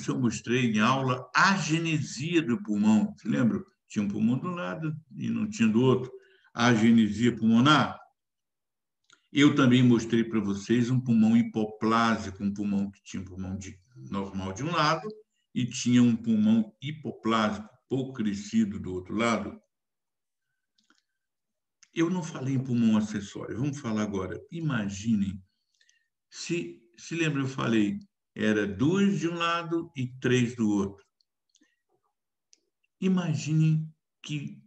em aula, a genesia do pulmão. Você lembra? Tinha um pulmão de um lado e não tinha do outro. A genesia pulmonar. Eu também mostrei para vocês um pulmão hipoplásico, um pulmão que tinha um pulmão normal de um lado e tinha um pulmão hipoplásico, pouco crescido do outro lado. Eu não falei em pulmão acessório, vamos falar agora. Imaginem, se lembra, eu falei, era 2 de um lado e 3 do outro. Imaginem que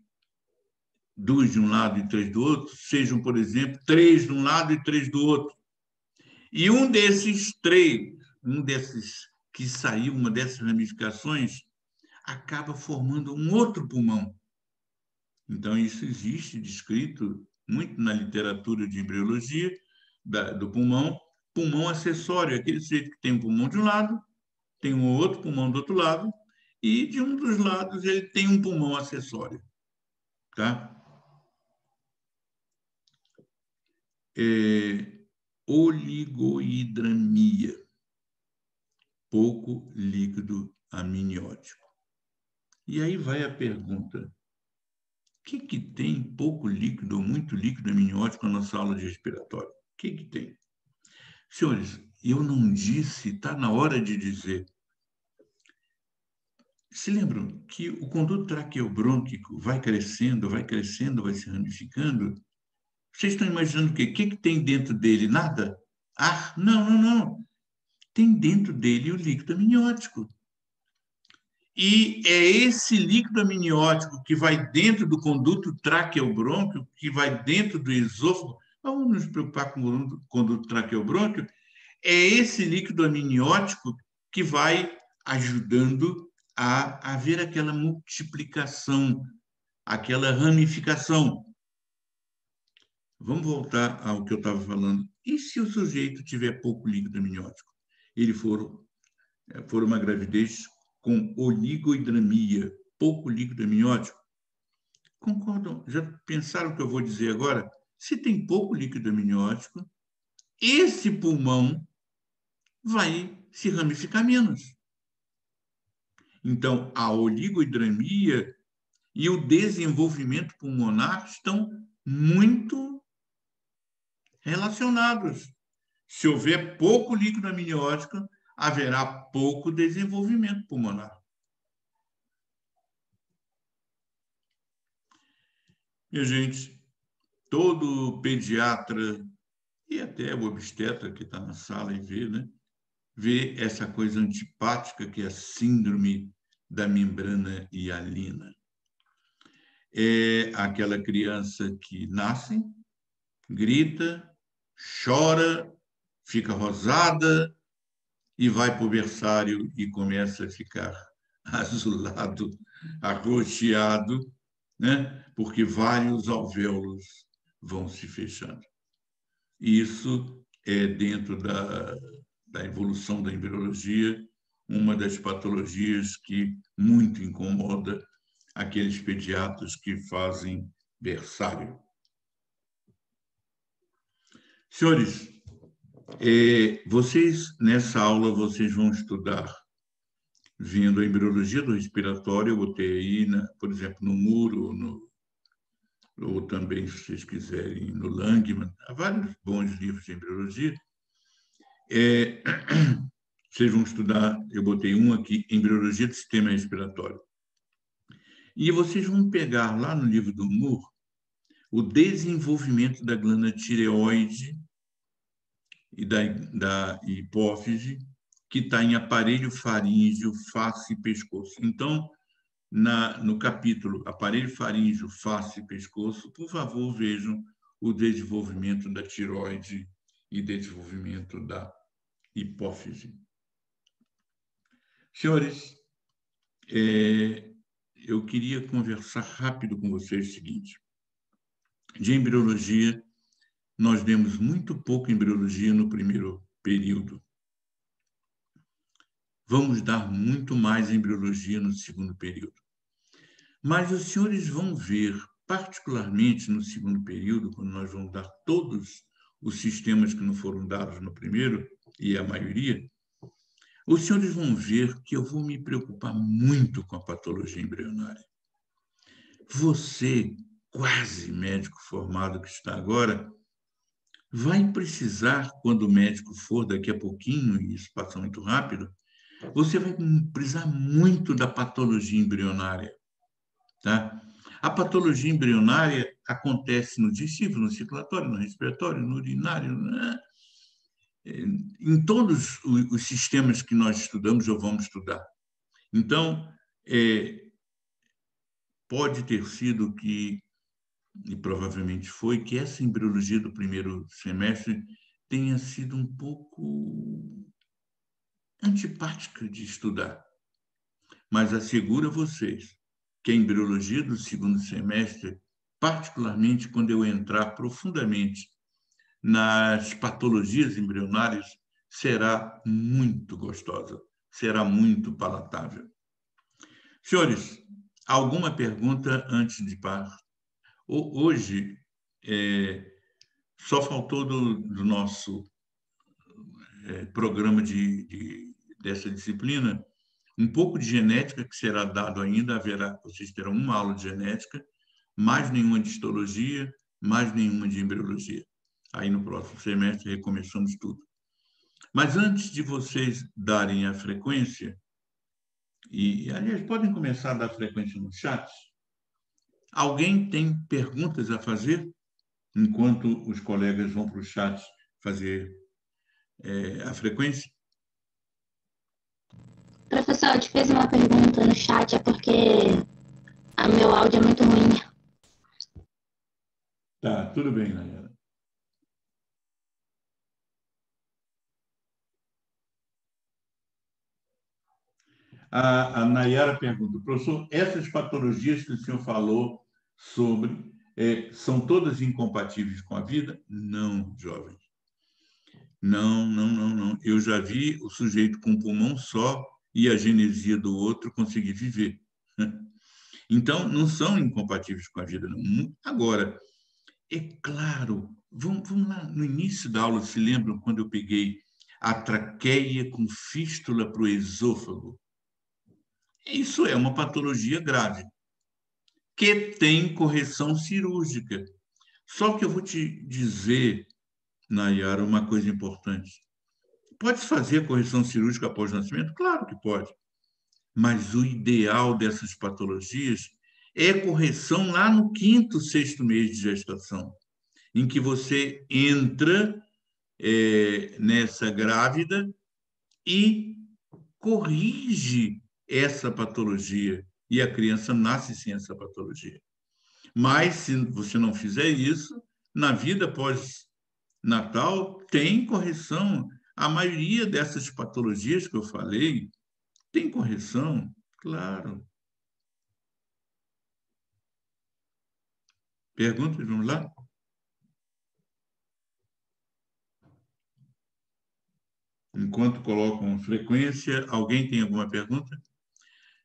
2 de um lado e 3 do outro sejam, por exemplo, 3 de um lado e 3 do outro. E um desses 3, um desses que saiu, uma dessas ramificações, acaba formando um outro pulmão. Então, isso existe descrito muito na literatura de embriologia do pulmão, pulmão acessório, aquele sujeito que tem um pulmão de um lado, tem um outro pulmão do outro lado, e de um dos lados ele tem um pulmão acessório. Tá? Oligohidramia, pouco líquido amniótico. E aí vai a pergunta: o que tem pouco líquido ou muito líquido amniótico na nossa aula de respiratório? O que tem? Senhores, eu não disse, está na hora de dizer. Se lembram que o conduto traqueobrônquico vai crescendo, vai se ramificando? Vocês estão imaginando o quê? O que tem dentro dele? Nada? Ar? Não. Tem dentro dele o líquido amniótico. E é esse líquido amniótico que vai dentro do conduto traqueobrônquio, que vai dentro do esôfago. Vamos nos preocupar com o conduto traqueobrônquio. É esse líquido amniótico que vai ajudando a haver aquela multiplicação, aquela ramificação. Vamos voltar ao que eu estava falando. E se o sujeito tiver pouco líquido amniótico? Ele for uma gravidez com oligohidramia, pouco líquido amniótico? Concordam? Já pensaram o que eu vou dizer agora? Se tem pouco líquido amniótico, esse pulmão vai se ramificar menos. Então, a oligohidramia e o desenvolvimento pulmonar estão muito relacionados. Se houver pouco líquido amniótico, haverá pouco desenvolvimento pulmonar. Minha gente, todo pediatra e até o obstetra que está na sala e vê, né? Vê essa coisa antipática que é a síndrome da membrana hialina. É aquela criança que nasce, grita, chora, fica rosada e vai para o berçário e começa a ficar azulado, arroxeado, né? Porque vários alvéolos vão se fechando. Isso é, dentro da evolução da embriologia, uma das patologias que muito incomoda aqueles pediatras que fazem berçário. Senhores, vocês, nessa aula, vocês vão estudar, vendo a embriologia do respiratório, eu botei aí, por exemplo, no Muro, ou também, se vocês quiserem, no Langman, há vários bons livros de embriologia. Vocês vão estudar, eu botei um aqui, Embriologia do Sistema Respiratório. E vocês vão pegar lá no livro do Moore o desenvolvimento da glândula tireoide e da hipófise, que está em aparelho faríngeo, face e pescoço. Então, no capítulo aparelho faríngeo, face e pescoço, por favor, vejam o desenvolvimento da tireoide e desenvolvimento da hipófise. Senhores, eu queria conversar rápido com vocês o seguinte. De embriologia, nós demos muito pouco embriologia no primeiro período. Vamos dar muito mais embriologia no segundo período. Mas os senhores vão ver, particularmente no segundo período, quando nós vamos dar todos os sistemas que não foram dados no primeiro, e a maioria, os senhores vão ver que eu vou me preocupar muito com a patologia embrionária. Você, quase médico formado que está agora, vai precisar, quando o médico for daqui a pouquinho, e isso passa muito rápido, você vai precisar muito da patologia embrionária, tá? A patologia embrionária acontece no digestivo, no circulatório, no respiratório, no urinário, né? Em todos os sistemas que nós estudamos ou vamos estudar. Então, pode ter sido que, e provavelmente foi, que essa embriologia do primeiro semestre tenha sido um pouco antipática de estudar. Mas asseguro a vocês que a embriologia do segundo semestre, particularmente quando eu entrar profundamente nas patologias embrionárias, será muito gostosa, será muito palatável. Senhores, alguma pergunta antes de parar? Hoje, só faltou do nosso programa dessa disciplina um pouco de genética, que será dado ainda, vocês terão uma aula de genética, mais nenhuma de histologia, mais nenhuma de embriologia. Aí no próximo semestre recomeçamos tudo. Mas antes de vocês darem a frequência, aliás, podem começar a dar frequência no chat. Alguém tem perguntas a fazer? Enquanto os colegas vão para o chat fazer a frequência? Professor, eu te fiz uma pergunta no chat, é porque o meu áudio é muito ruim. Tá, tudo bem, Nayara. A Nayara pergunta, professor, essas patologias que o senhor falou sobre são todas incompatíveis com a vida? Não, jovens. Não, não, não, não. Eu já vi o sujeito com um pulmão só e a genesia do outro conseguir viver. Então, não são incompatíveis com a vida, não. Agora, é claro, vamos lá, no início da aula, se lembram quando eu peguei a traqueia com fístula para o esôfago? Isso é uma patologia grave, que tem correção cirúrgica. Só que eu vou te dizer, Nayara, uma coisa importante. Pode-se fazer correção cirúrgica após o nascimento? Claro que pode. Mas o ideal dessas patologias é correção lá no quinto, sexto mês de gestação, em que você entra nessa grávida e corrige essa patologia. E a criança nasce sem essa patologia. Mas, se você não fizer isso, na vida pós-natal, tem correção. A maioria dessas patologias que eu falei tem correção, claro. Perguntas, vamos lá? Enquanto colocam frequência, alguém tem alguma pergunta?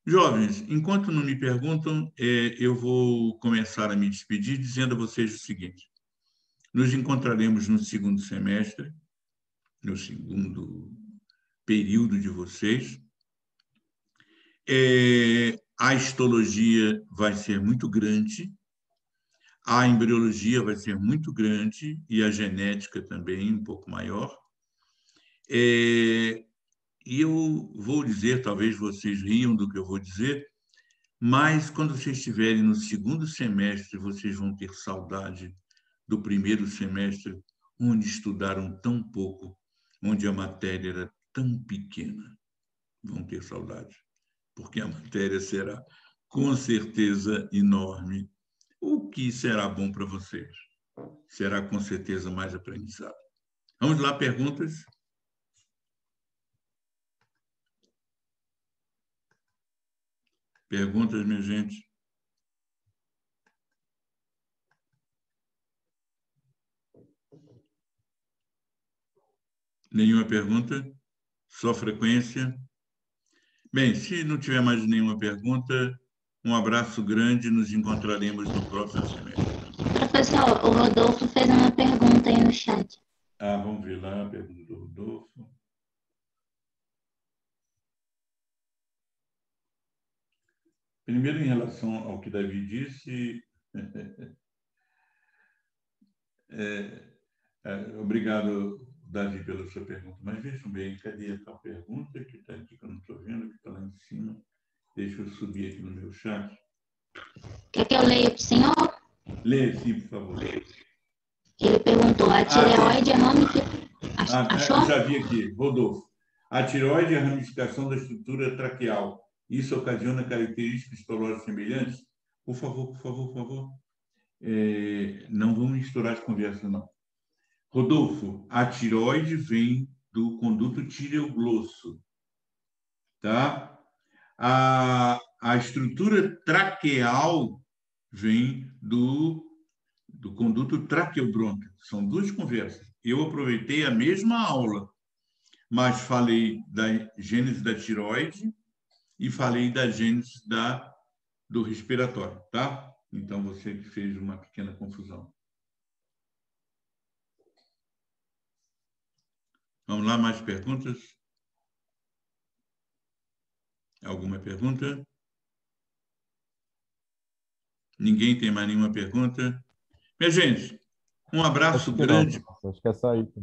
Jovens, enquanto não me perguntam, eu vou começar a me despedir dizendo a vocês o seguinte. Nos encontraremos no segundo semestre, no segundo período de vocês. A histologia vai ser muito grande, a embriologia vai ser muito grande e a genética também um pouco maior. E eu vou dizer, talvez vocês riam do que eu vou dizer, mas quando vocês estiverem no segundo semestre, vocês vão ter saudade do primeiro semestre, onde estudaram tão pouco, onde a matéria era tão pequena. Vão ter saudade, porque a matéria será, com certeza, enorme, o que será bom para vocês. Será, com certeza, mais aprendizado. Vamos lá, perguntas? Perguntas, minha gente? Nenhuma pergunta? Só frequência? Bem, se não tiver mais nenhuma pergunta, um abraço grande, nos encontraremos no próximo semestre. Professor, o Rodolfo fez uma pergunta aí no chat. Vamos ver lá a pergunta do Rodolfo. Primeiro, em relação ao que Davi disse, obrigado, Davi, pela sua pergunta. Mas vejam bem, cadê a tal pergunta que está aqui, que eu não estou vendo, que está lá em cima. Deixa eu subir aqui no meu chat. Quer que eu leia para o senhor? Leia, sim, por favor. Ele perguntou, a tireoide é nome que... Achou? Eu já vi aqui, Rodolfo. A tireoide é a ramificação da estrutura traqueal. Isso ocasiona características histológicas semelhantes? Por favor, por favor, por favor. Não vamos misturar as conversas, não. Rodolfo, a tireoide vem do conduto tireoglosso, tá? A estrutura traqueal vem do conduto traqueobrônquio. São duas conversas. Eu aproveitei a mesma aula, mas falei da gênese da tireoide e falei da gênese do respiratório, tá? Então, você que fez uma pequena confusão. Vamos lá, mais perguntas? Alguma pergunta? Ninguém tem mais nenhuma pergunta? Minha gente, um abraço grande. Não, acho que é só isso.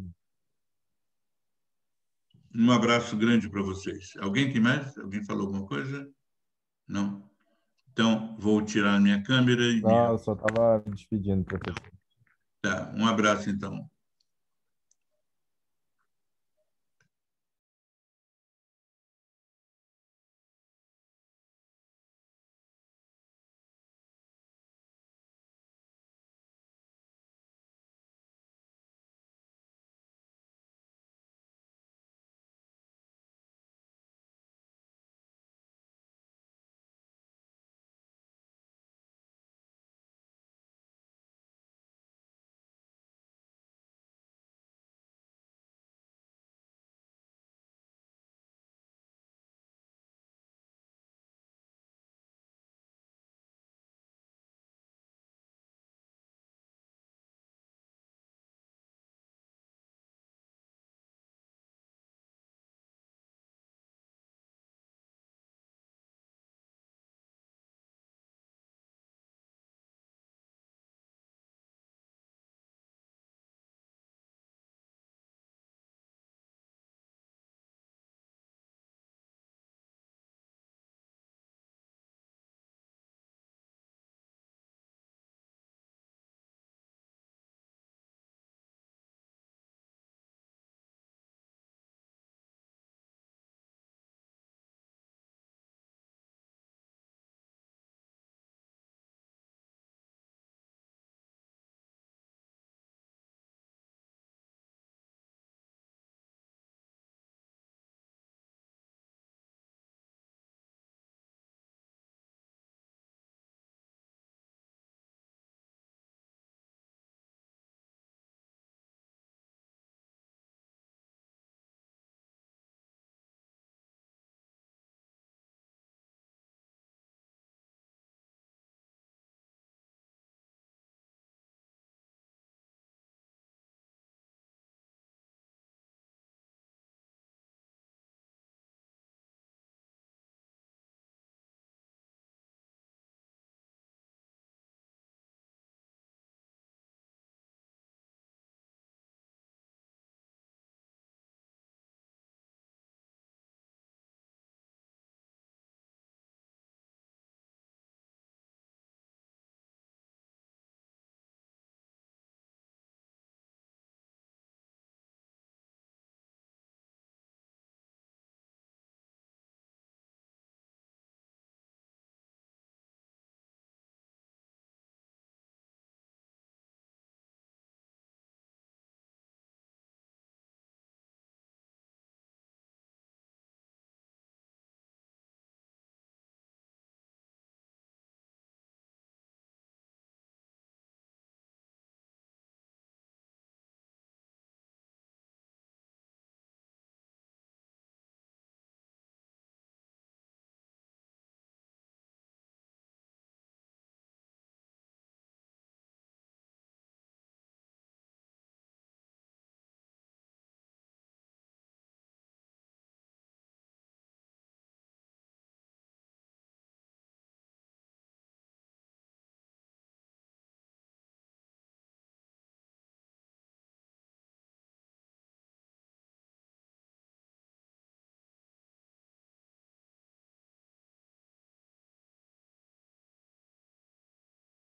Um abraço grande para vocês. Alguém tem mais? Alguém falou alguma coisa? Não? Então, vou tirar a minha câmera e... Não, eu só estava me despedindo, professor. Tá, um abraço, então.